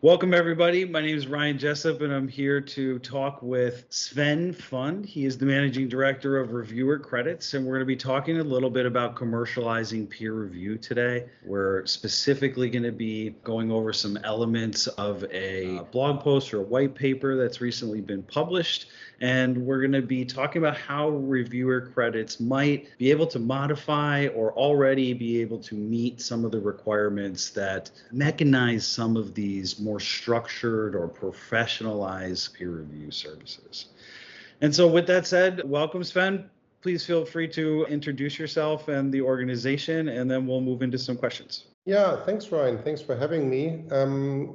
Welcome, everybody. My name is Ryan Jessup, and I'm here to talk with Sven Fund. He is the Managing Director of Reviewer Credits, and we're going to be talking a little bit about commercializing peer review today. We're specifically going to be going over some elements of a blog post or a white paper that's recently been published, and we're going to be talking about how reviewer credits might be able to modify or already be able to meet some of the requirements that mechanize some of these more structured or professionalized peer review services. And so with that said, welcome, Sven. Please feel free to introduce yourself and the organization, and then we'll move into some questions. Yeah, thanks, Ryan. Thanks for having me.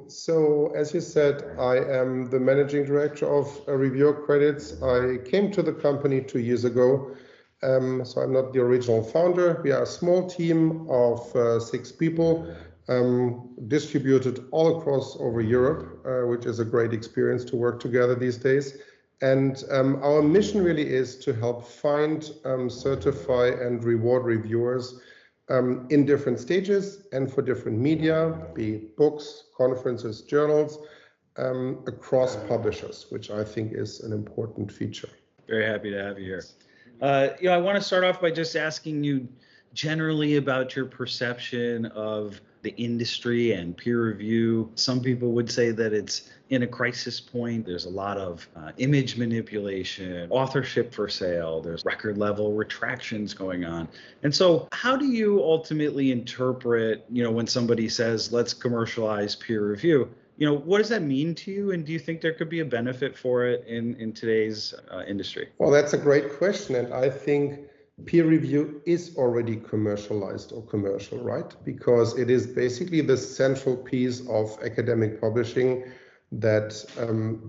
So as you said, I am the Managing Director of Reviewer Credits. I came to the company 2 years ago. So I'm not the original founder. We are a small team of 6 people. Distributed all across over Europe, which is a great experience to work together these days. And our mission really is to help find, certify, and reward reviewers in different stages and for different media, be it books, conferences, journals, across publishers, which I think is an important feature. Very happy to have you here. I want to start off by just asking you generally about your perception of the industry and peer review. Some people would say that it's in a crisis point. There's a lot of image manipulation, authorship for sale, there's record level retractions going on. And so how do you ultimately interpret, when somebody says, let's commercialize peer review? What does that mean to you? And do you think there could be a benefit for it in today's industry? Well, that's a great question. And I think peer review is already commercialized or commercial, right? Because it is basically the central piece of academic publishing that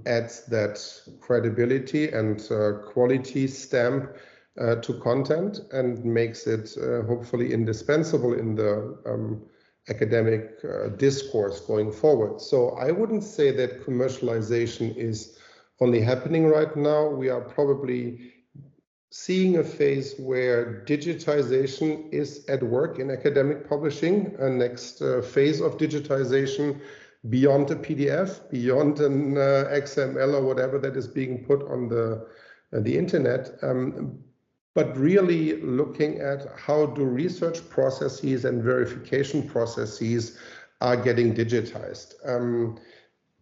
adds that credibility and quality stamp to content and makes it hopefully indispensable in the academic discourse going forward. So I wouldn't say that commercialization is only happening right now. We are probably seeing a phase where digitization is at work in academic publishing, a next phase of digitization beyond a PDF, beyond an XML or whatever that is being put on the internet, but really looking at how do research processes and verification processes are getting digitized.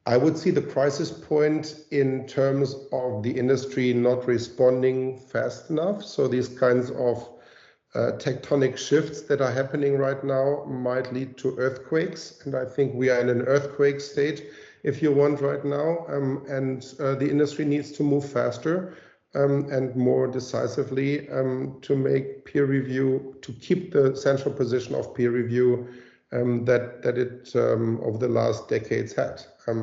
I would see the crisis point in terms of the industry not responding fast enough. So these kinds of tectonic shifts that are happening right now might lead to earthquakes. And I think we are in an earthquake state, if you want, right now. And the industry needs to move faster and more decisively to make peer review, to keep the central position of peer review that it over the last decades had.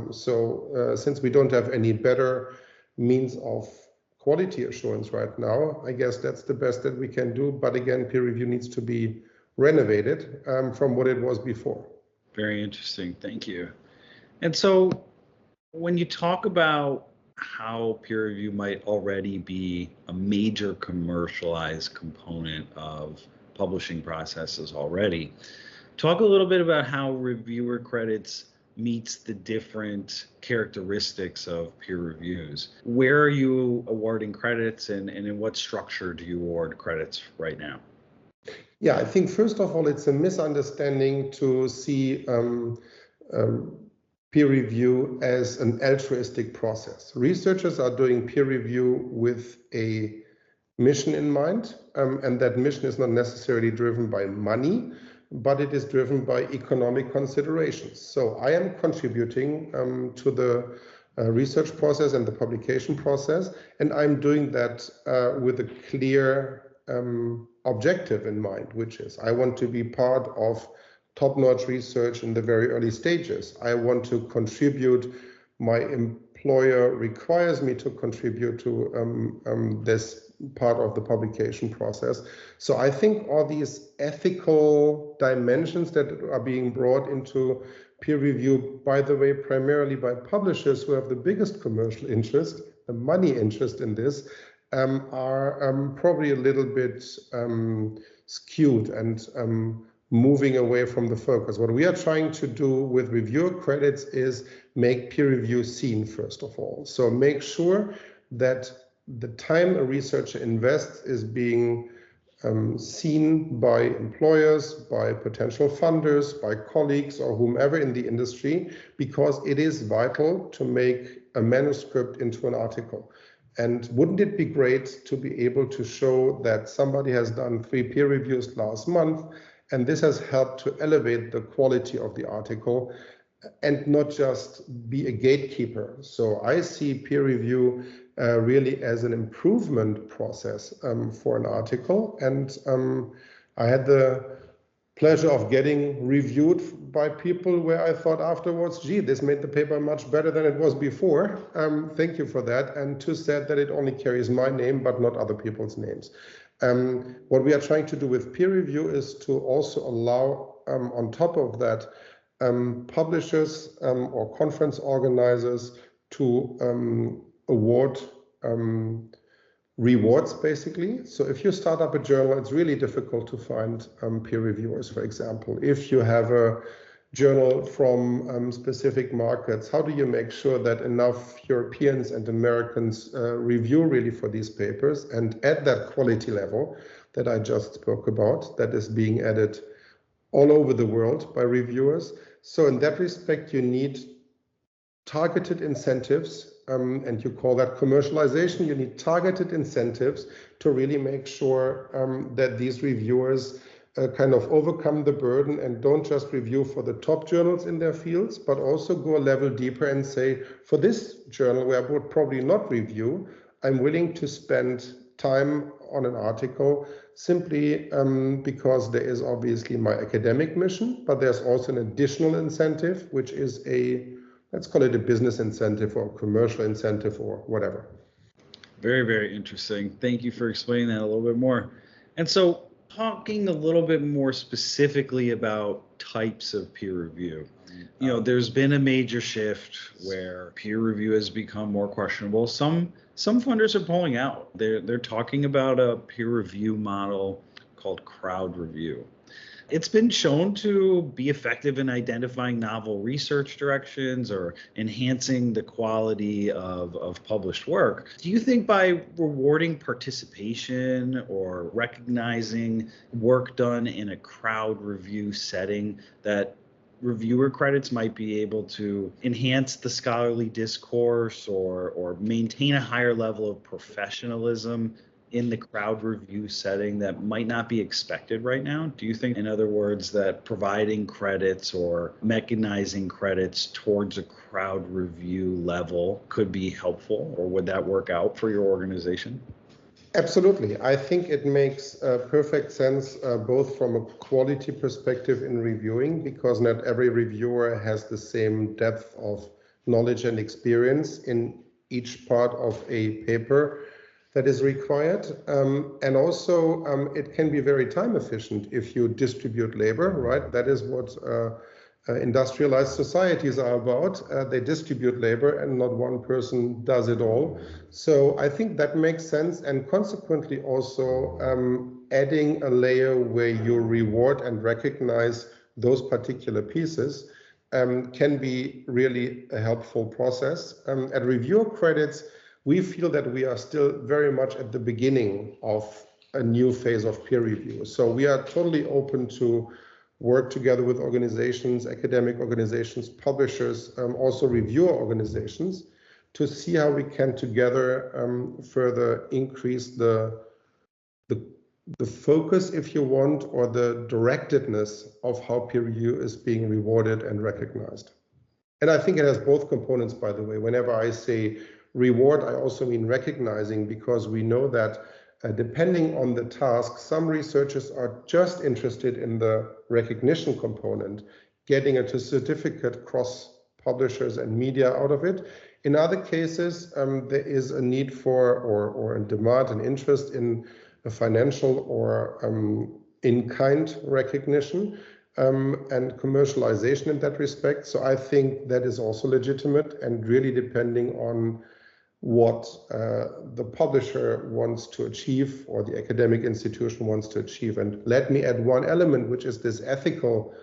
So since we don't have any better means of quality assurance right now, I guess that's the best that we can do. But again, peer review needs to be renovated from what it was before. Very interesting. Thank you. And so when you talk about how peer review might already be a major commercialized component of publishing processes already, talk a little bit about how reviewer credits meets the different characteristics of peer reviews. Where are you awarding credits and in what structure do you award credits right now? Yeah, I think first of all, it's a misunderstanding to see peer review as an altruistic process. Researchers are doing peer review with a mission in mind, and that mission is not necessarily driven by money, but it is driven by economic considerations. So I am contributing to the research process and the publication process, and I'm doing that with a clear objective in mind, which is I want to be part of top-notch research in the very early stages. I want to contribute. My employer requires me to contribute to this part of the publication process. So I think all these ethical dimensions that are being brought into peer review, by the way, primarily by publishers who have the biggest commercial interest, the money interest in this, are probably a little bit skewed and moving away from the focus. What we are trying to do with reviewer credits is make peer review seen, first of all. So make sure that the time a researcher invests is being seen by employers, by potential funders, by colleagues, or whomever in the industry, because it is vital to make a manuscript into an article. And wouldn't it be great to be able to show that somebody has done 3 peer reviews last month, and this has helped to elevate the quality of the article and not just be a gatekeeper. So I see peer review really as an improvement process for an article. And I had the pleasure of getting reviewed by people where I thought afterwards, gee, this made the paper much better than it was before. Thank you for that. And too sad that it only carries my name, but not other people's names. What we are trying to do with peer review is to also allow, on top of that, publishers or conference organizers to award rewards, basically. So if you start up a journal, it's really difficult to find peer reviewers, for example. If you have a journal from specific markets, how do you make sure that enough Europeans and Americans review really for these papers and at that quality level that I just spoke about, that is being added all over the world by reviewers? So in that respect, you need targeted incentives, and you call that commercialization. You need targeted incentives to really make sure that these reviewers kind of overcome the burden and don't just review for the top journals in their fields, but also go a level deeper and say, for this journal where I would probably not review, I'm willing to spend time on an article simply because there is obviously my academic mission, but there's also an additional incentive, which is let's call it a business incentive or commercial incentive or whatever. Very, very interesting. Thank you for explaining that a little bit more. And so talking a little bit more specifically about types of peer review, there's been a major shift where peer review has become more questionable. Some funders are pulling out. They're talking about a peer review model called crowd review. It's been shown to be effective in identifying novel research directions or enhancing the quality of published work. Do you think by rewarding participation or recognizing work done in a crowd review setting that reviewer credits might be able to enhance the scholarly discourse or maintain a higher level of professionalism in the crowd review setting that might not be expected right now? Do you think, in other words, that providing credits or mechanizing credits towards a crowd review level could be helpful, or would that work out for your organization? Absolutely. I think it makes perfect sense, both from a quality perspective in reviewing, because not every reviewer has the same depth of knowledge and experience in each part of a paper that is required. And also, it can be very time efficient if you distribute labor, right? That is what industrialized societies are about. They distribute labor and not one person does it all. So I think that makes sense, and consequently also adding a layer where you reward and recognize those particular pieces can be really a helpful process. At reviewer credits, we feel that we are still very much at the beginning of a new phase of peer review. So we are totally open to work together with organizations, academic organizations, publishers, also reviewer organizations, to see how we can together further increase the focus, if you want, or the directedness of how peer review is being rewarded and recognized. And I think it has both components, by the way. Whenever I say reward, I also mean recognizing, because we know that depending on the task, some researchers are just interested in the recognition component, getting a certificate cross publishers and media out of it. In other cases, there is a need for or a demand and interest in a financial or in-kind recognition and commercialization in that respect. So I think that is also legitimate, and really depending on what the publisher wants to achieve or the academic institution wants to achieve. And let me add one element, which is this ethical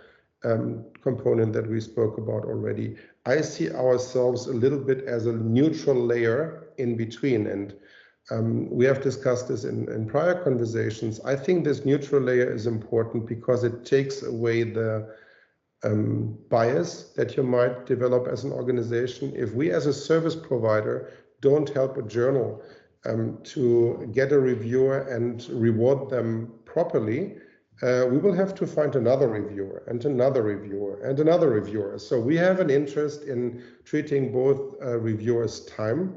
component that we spoke about already. I see ourselves a little bit as a neutral layer in between. And we have discussed this in prior conversations. I think this neutral layer is important because it takes away the bias that you might develop as an organization. If we as a service provider don't help a journal to get a reviewer and reward them properly, we will have to find another reviewer and another reviewer and another reviewer. So we have an interest in treating both reviewers' time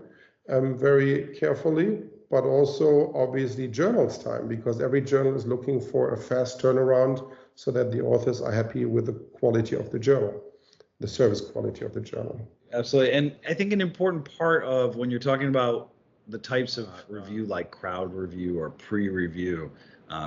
very carefully, but also obviously journals' time, because every journal is looking for a fast turnaround so that the authors are happy with the quality of the journal, the service quality of the journal. Absolutely. And I think an important part of when you're talking about the types of review like crowd review or pre-review,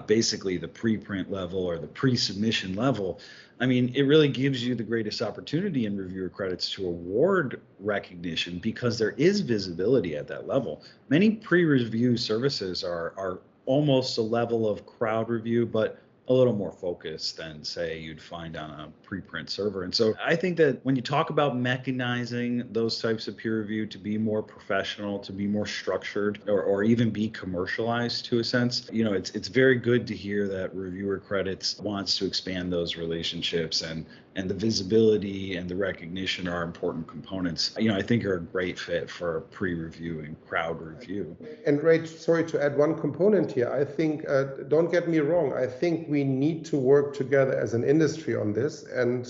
basically the preprint level or the pre-submission level, I mean, it really gives you the greatest opportunity in reviewer credits to award recognition because there is visibility at that level. Many pre-review services are almost a level of crowd review, but a little more focused than, say, you'd find on a preprint server. And so I think that when you talk about mechanizing those types of peer review to be more professional, to be more structured, or even be commercialized to a sense, you know, it's very good to hear that Reviewer Credits wants to expand those relationships, and the visibility and the recognition are important components. You know, I think are a great fit for pre-review and crowd review. And Ray, sorry to add one component here. I think, don't get me wrong, I think we need to work together as an industry on this. And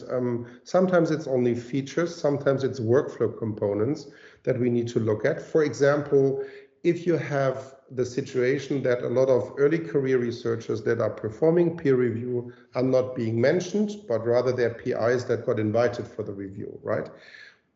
sometimes it's only features, sometimes it's workflow components that we need to look at. For example, if you have the situation that a lot of early career researchers that are performing peer review are not being mentioned, but rather they're PIs that got invited for the review, right?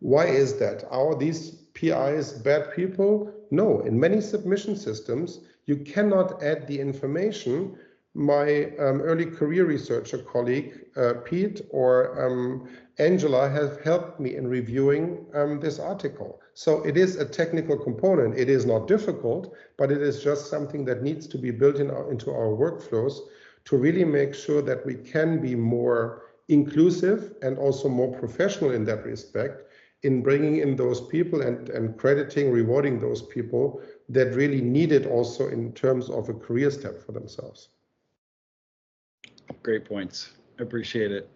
Why is that? Are these PIs bad people? No, in many submission systems, you cannot add the information. My early career researcher colleague, Pete or Angela, have helped me in reviewing this article. So it is a technical component. It is not difficult, but it is just something that needs to be built into our workflows to really make sure that we can be more inclusive and also more professional in that respect, in bringing in those people and crediting, rewarding those people that really need it also in terms of a career step for themselves. Great points. I appreciate it.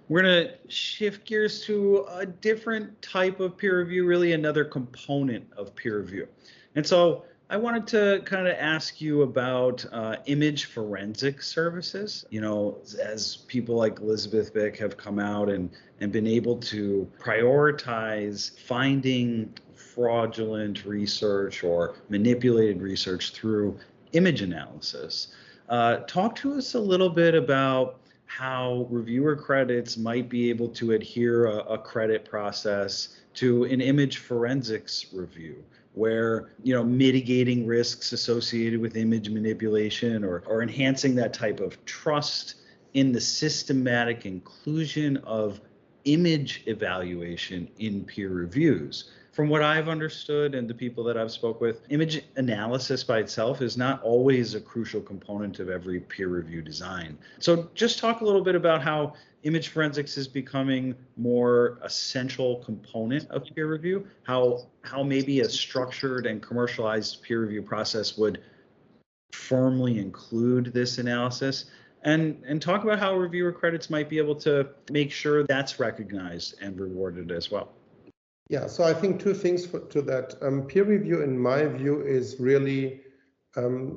We're going to shift gears to a different type of peer review, really another component of peer review. And so I wanted to kind of ask you about image forensic services. You know, as people like Elizabeth Bick have come out and been able to prioritize finding fraudulent research or manipulated research through image analysis. Talk to us a little bit about how reviewer credits might be able to adhere a credit process to an image forensics review, where, you know, mitigating risks associated with image manipulation or enhancing that type of trust in the systematic inclusion of image evaluation in peer reviews. From what I've understood and the people that I've spoke with, image analysis by itself is not always a crucial component of every peer review design. So just talk a little bit about how image forensics is becoming more essential component of peer review, how maybe a structured and commercialized peer review process would firmly include this analysis, and talk about how reviewer credits might be able to make sure that's recognized and rewarded as well. Yeah, so I think two things to that. Peer review, in my view, is really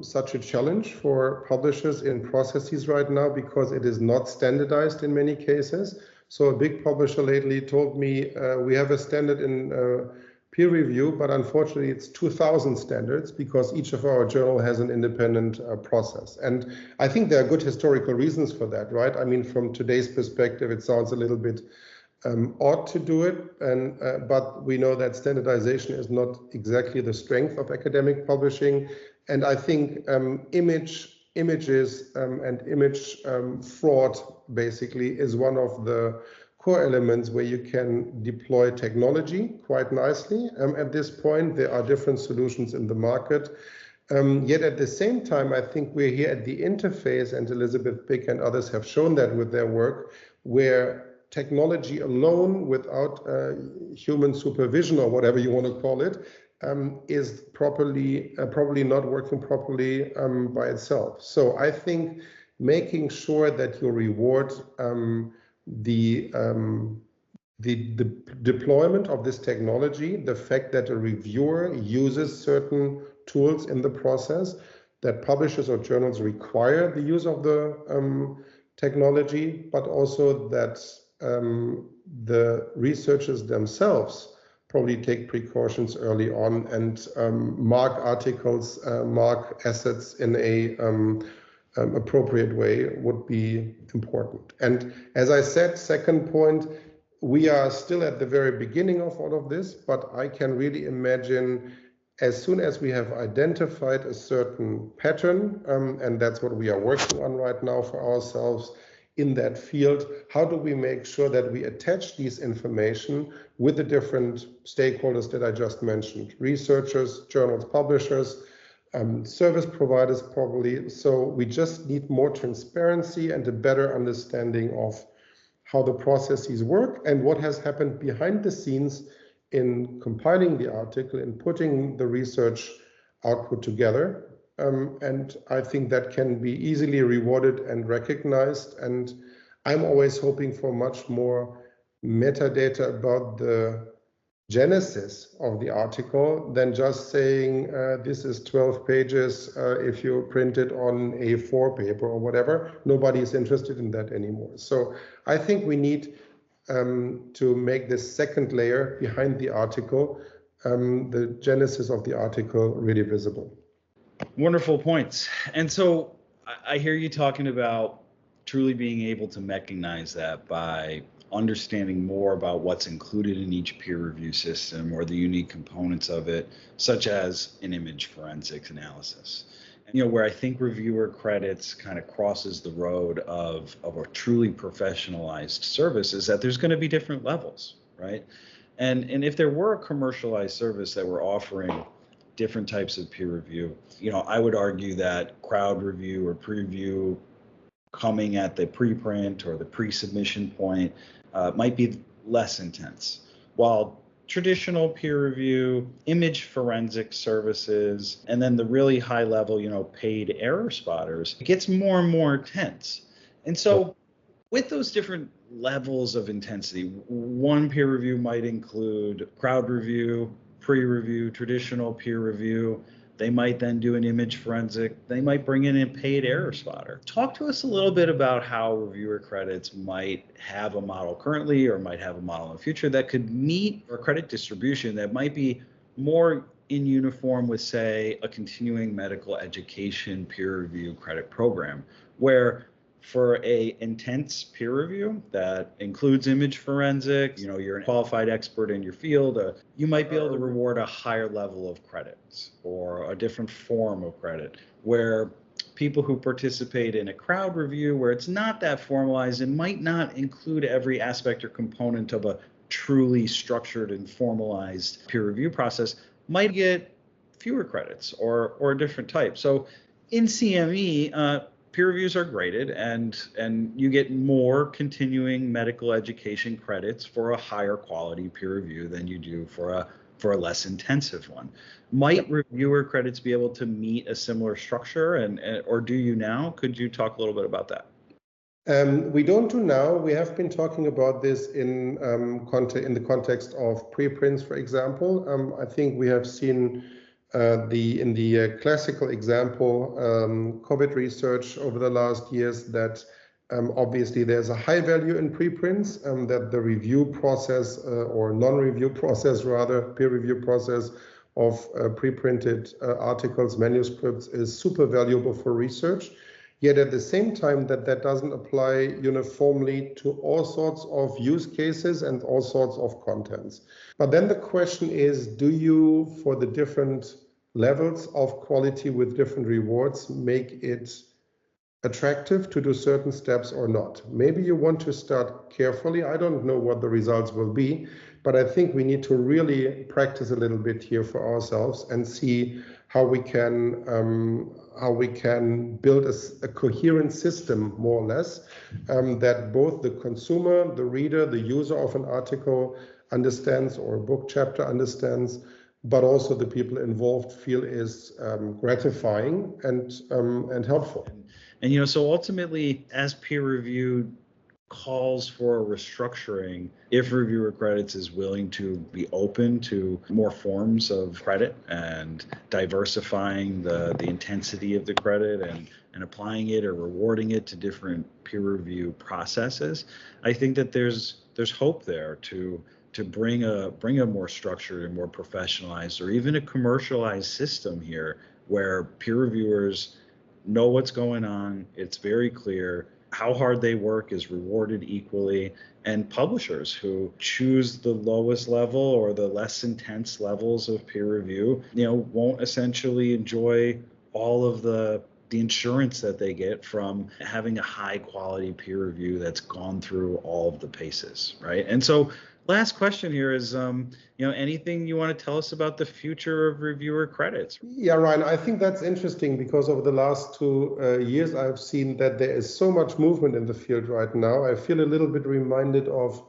such a challenge for publishers in processes right now because it is not standardized in many cases. So a big publisher lately told me we have a standard in peer review, but unfortunately it's 2,000 standards because each of our journal has an independent process. And I think there are good historical reasons for that, right? I mean, from today's perspective, it sounds a little bit ought to do it, but we know that standardization is not exactly the strength of academic publishing. And I think images and image fraud basically is one of the core elements where you can deploy technology quite nicely. At this point, there are different solutions in the market. Yet at the same time, I think we're here at the interface, and Elizabeth Pick and others have shown that with their work, where technology alone, without human supervision or whatever you want to call it, is probably not working properly by itself. So I think making sure that you reward the deployment of this technology, the fact that a reviewer uses certain tools in the process, that publishers or journals require the use of the technology, but also that the researchers themselves probably take precautions early on and mark articles, mark assets in a appropriate way would be important. And as I said, second point, we are still at the very beginning of all of this, but I can really imagine as soon as we have identified a certain pattern, and that's what we are working on right now for ourselves in that field, how do we make sure that we attach these information with the different stakeholders that I just mentioned, researchers, journals, publishers, service providers probably. So we just need more transparency and a better understanding of how the processes work and what has happened behind the scenes in compiling the article and putting the research output together. And I think that can be easily rewarded and recognized. And I'm always hoping for much more metadata about the genesis of the article than just saying this is 12 pages if you print it on A4 paper or whatever. Nobody is interested in that anymore. So I think we need to make this second layer behind the article, the genesis of the article, really visible. Wonderful points. And so I hear you talking about truly being able to mechanize that by understanding more about what's included in each peer review system or the unique components of it, such as an image forensics analysis. And, where I think reviewer credits kind of crosses the road of a truly professionalized service is that there's going to be different levels, right? And if there were a commercialized service that were offering different types of peer review, I would argue that crowd review or preview coming at the preprint or the pre-submission point might be less intense, while traditional peer review, image forensic services, and then the really high level, paid error spotters, it gets more and more intense. And so with those different levels of intensity, one peer review might include crowd review, pre-review, traditional peer review. They might then do an image forensic. They might bring in a paid error spotter. Talk to us a little bit about how reviewer credits might have a model currently or might have a model in the future that could meet a credit distribution that might be more in uniform with, say, a continuing medical education peer review credit program, where for a intense peer review that includes image forensics, you're a qualified expert in your field, you might be able to reward a higher level of credits or a different form of credit, where people who participate in a crowd review where it's not that formalized and might not include every aspect or component of a truly structured and formalized peer review process might get fewer credits or a different type. So in CME, peer reviews are graded and you get more continuing medical education credits for a higher quality peer review than you do for a less intensive one. Might reviewer credits be able to meet a similar structure or do you now? Could you talk a little bit about that? We don't do now. We have been talking about this in the context of preprints, for example. I think we have seen in the classical example, COVID research over the last years, that obviously there's a high value in preprints, that the review process or non-review process, rather, peer review process of preprinted articles, manuscripts is super valuable for research. Yet at the same time, that doesn't apply uniformly to all sorts of use cases and all sorts of contents. But then the question is, do you, for the different levels of quality with different rewards, make it attractive to do certain steps or not. Maybe you want to start carefully. I don't know what the results will be, but I think we need to really practice a little bit here for ourselves and see how we can build a coherent system, more or less, that both the consumer, the reader, the user of an article understands, or a book chapter understands, but also the people involved feel is gratifying and helpful. And so ultimately, as peer review calls for a restructuring, if reviewer credits is willing to be open to more forms of credit and diversifying the intensity of the credit and applying it or rewarding it to different peer review processes, I think that there's hope there to bring a more structured and more professionalized or even a commercialized system here where peer reviewers know what's going on. It's very clear. How hard they work is rewarded equally, and publishers who choose the lowest level or the less intense levels of peer review, won't essentially enjoy all of the insurance that they get from having a high quality peer review that's gone through all of the paces, right? And so last question here is, anything you want to tell us about the future of reviewer credits? Yeah, Ryan, I think that's interesting because over the last 2 years, I've seen that there is so much movement in the field right now. I feel a little bit reminded of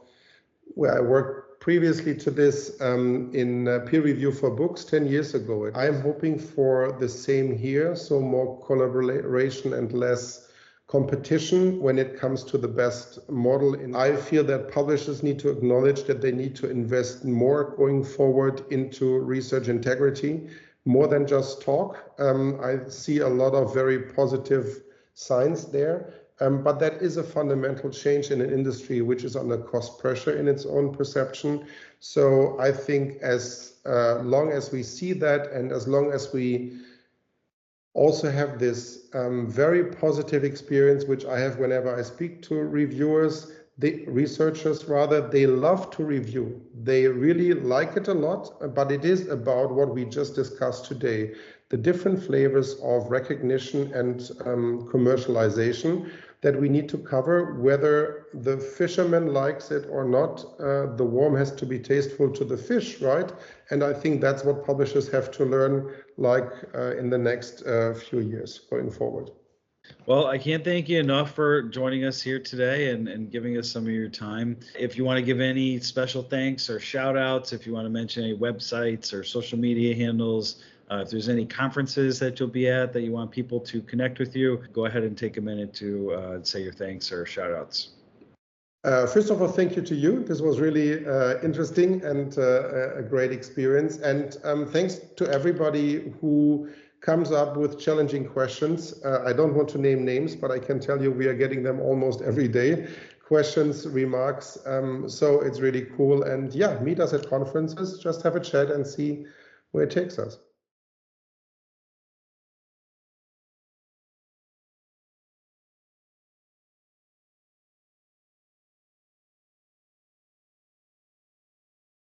where I worked previously to this in peer review for books 10 years ago. I'm hoping for the same here, so more collaboration and less competition when it comes to the best model. And I feel that publishers need to acknowledge that they need to invest more going forward into research integrity, more than just talk. I see a lot of very positive signs there. But that is a fundamental change in an industry which is under cost pressure in its own perception. So I think as long as we see that, and as long as we also have this very positive experience, which I have whenever I speak to reviewers, the researchers rather, they love to review. They really like it a lot, but it is about what we just discussed today, the different flavors of recognition and commercialization that we need to cover. Whether the fisherman likes it or not, the worm has to be tasteful to the fish, right? And I think that's what publishers have to learn, in the next few years going forward. Well, I can't thank you enough for joining us here today and giving us some of your time. If you want to give any special thanks or shout outs, if you want to mention any websites or social media handles, if there's any conferences that you'll be at that you want people to connect with you, go ahead and take a minute to say your thanks or shout outs. First of all, thank you to you. This was really interesting and a great experience. And thanks to everybody who comes up with challenging questions. I don't want to name names, but I can tell you we are getting them almost every day. Questions, remarks. So it's really cool. And yeah, meet us at conferences, just have a chat and see where it takes us.